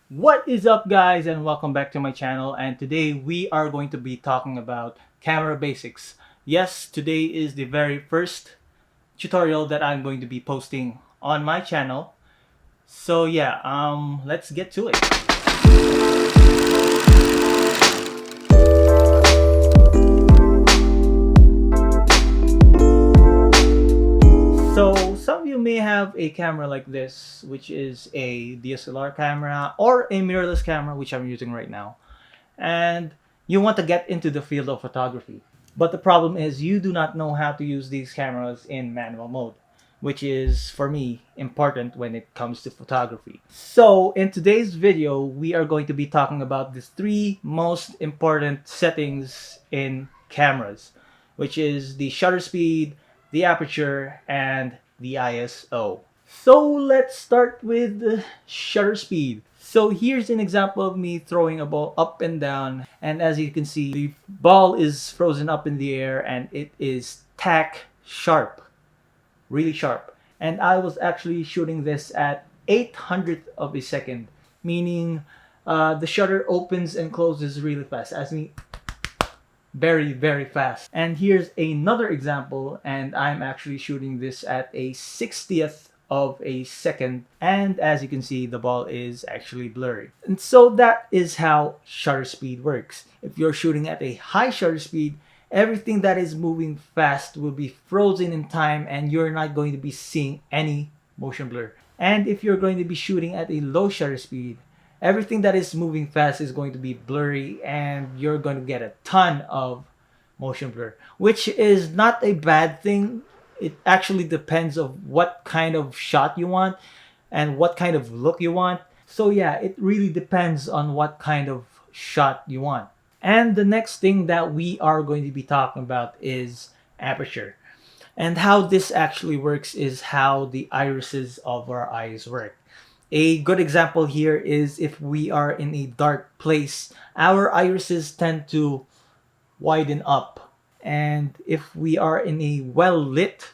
What is up, guys, and welcome back to my channel. And today we are going to be talking about camera basics. Yes, today is the very first tutorial that I'm going to be posting on my channel. So yeah, let's get to it. So some of you may have a camera like this, which is a DSLR camera or a mirrorless camera, which I'm using right now. And you want to get into the field of photography. But the problem is you do not know how to use these cameras in manual mode, which is, for me, important when it comes to photography. So in today's video, we are going to be talking about the three most important settings in cameras, which is the shutter speed, the aperture, and the ISO. So let's start with the shutter speed. So here's an example of me throwing a ball up and down, and as you can see, the ball is frozen up in the air and it is tack sharp, really sharp. And I was actually shooting this at 800th of a second, meaning the shutter opens and closes really fast, as me very fast. And here's another example, and I'm actually shooting this at a 60th of a second, and as you can see, the ball is actually blurry. And so that is how shutter speed works. If you're shooting at a high shutter speed, everything that is moving fast will be frozen in time and you're not going to be seeing any motion blur. And if you're going to be shooting at a low shutter speed, everything that is moving fast is going to be blurry and you're going to get a ton of motion blur, which is not a bad thing. It actually depends of what kind of shot you want and what kind of look you want. So yeah, it really depends on what kind of shot you want. And the next thing that we are going to be talking about is aperture. And how this actually works is how the irises of our eyes work. A good example here is if we are in a dark place, our irises tend to widen up. And if we are in a well-lit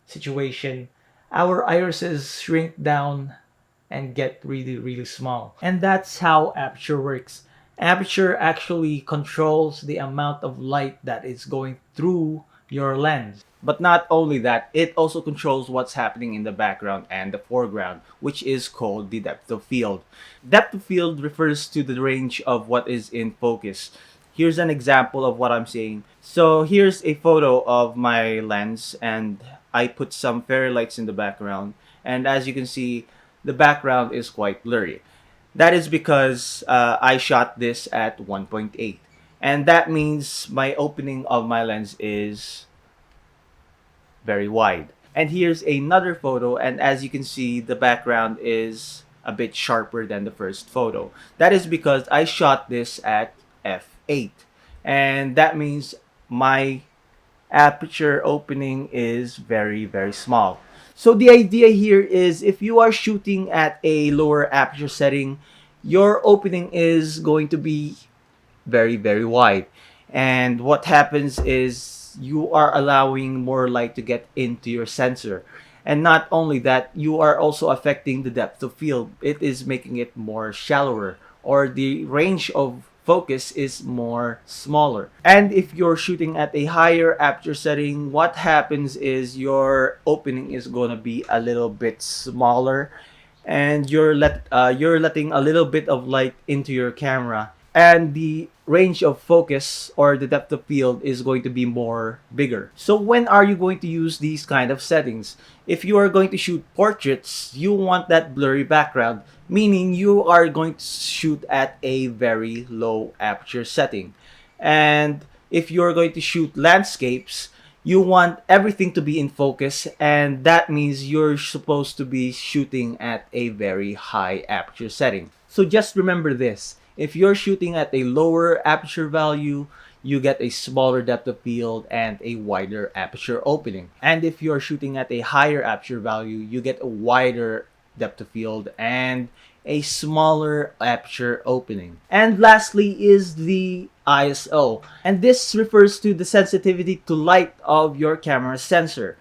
situation, our irises shrink down and get really small. And that's how aperture works. Aperture actually controls the amount of light that is going through your lens. But not only that, it also controls what's happening in the background and the foreground, which is called the depth of field. Depth of field refers to the range of what is in focus. Here's an example of what I'm saying. So here's a photo of my lens and I put some fairy lights in the background. And as you can see, the background is quite blurry. That is because I shot this at 1.8. And that means my opening of my lens is very wide. And here's another photo, and as you can see, the background is a bit sharper than the first photo. That is because I shot this at f8. And that means my aperture opening is very small. So the idea here is if you are shooting at a lower aperture setting, your opening is going to be very wide. And what happens is you are allowing more light to get into your sensor. And not only that, you are also affecting the depth of field. It is making it more shallower, or the range of focus is more smaller. And if you're shooting at a higher aperture setting, what happens is your opening is going to be a little bit smaller and you're letting a little bit of light into your camera, and the range of focus or the depth of field is going to be more bigger. So when are you going to use these kind of settings? If you are going to shoot portraits, you want that blurry background, meaning you are going to shoot at a very low aperture setting. And if you're going to shoot landscapes, you want everything to be in focus, and that means you're supposed to be shooting at a very high aperture setting. So just remember this. If you're shooting at a lower aperture value, you get a smaller depth of field and a wider aperture opening. And if you're shooting at a higher aperture value, you get a wider depth of field and a smaller aperture opening. And lastly is the ISO. And this refers to the sensitivity to light of your camera sensor.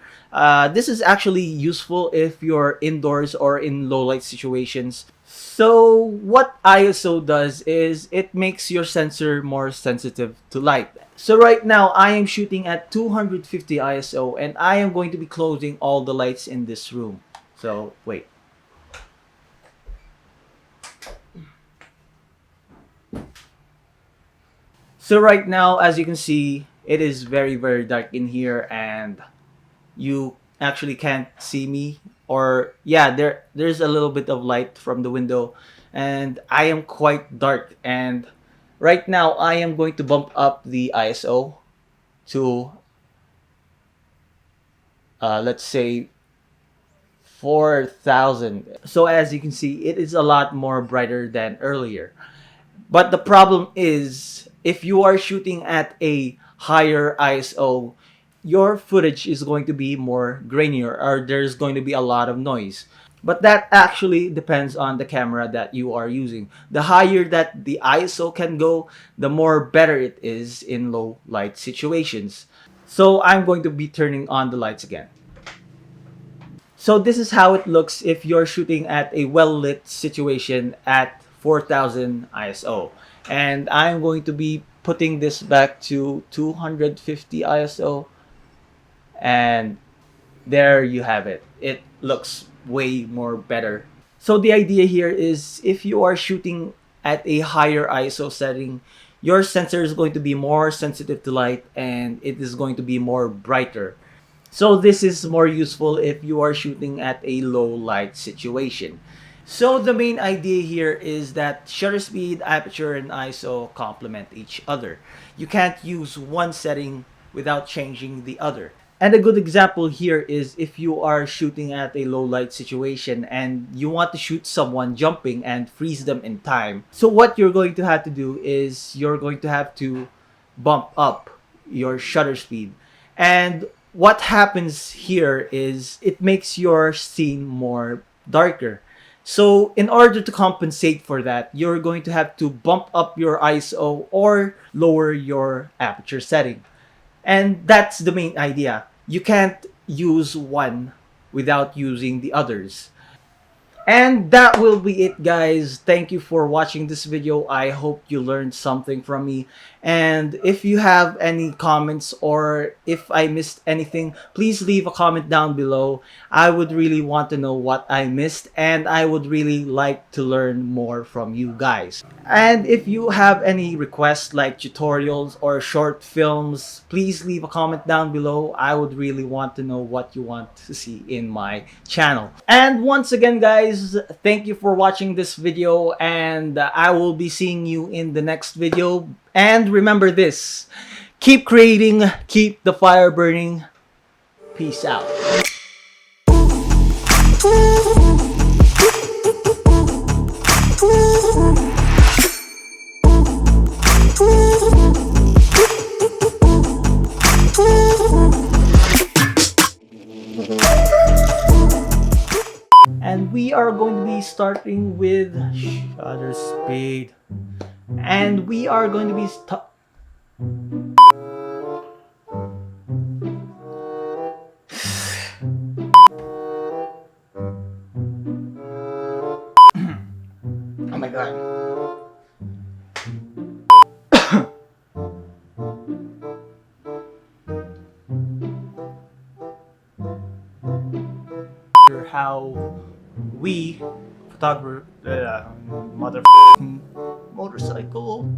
This is actually useful if you're indoors or in low light situations. So what ISO does is it makes your sensor more sensitive to light. So right now I am shooting at 250 ISO and I am going to be closing all the lights in this room. So wait. So right now, as you can see, it is very, very dark in here and you actually can't see me. Or yeah, there's a little bit of light from the window and I am quite dark. And right now I am going to bump up the ISO to let's say 4000. So as you can see, it is a lot more brighter than earlier. But the problem is, if you are shooting at a higher ISO, your footage is going to be more grainier or there's going to be a lot of noise. But that actually depends on the camera that you are using. The higher that the ISO can go, the more better it is in low light situations. So I'm going to be turning on the lights again. So this is how it looks if you're shooting at a well-lit situation at 4000 ISO. And I'm going to be putting this back to 250 ISO. And there you have it. It looks way more better. So the idea here is if you are shooting at a higher ISO setting, your sensor is going to be more sensitive to light and it is going to be more brighter. So this is more useful if you are shooting at a low light situation. So the main idea here is that shutter speed, aperture, and ISO complement each other. You can't use one setting without changing the other. And a good example here is if you are shooting at a low light situation and you want to shoot someone jumping and freeze them in time. So what you're going to have to do is you're going to have to bump up your shutter speed. And what happens here is it makes your scene more darker. So in order to compensate for that, you're going to have to bump up your ISO or lower your aperture setting. And that's the main idea. You can't use one without using the others. And that will be it, guys. Thank you for watching this video. I hope you learned something from me. And if you have any comments or if I missed anything, please leave a comment down below. I would really want to know what I missed and I would really like to learn more from you guys. And if you have any requests like tutorials or short films, please leave a comment down below. I would really want to know what you want to see in my channel. And once again, guys, thank you for watching this video and I will be seeing you in the next video. And remember this, keep creating, keep the fire burning. Peace out. And we are going to be starting with shutter speed. And we are going to be oh my god. How we photographer mother motorcycle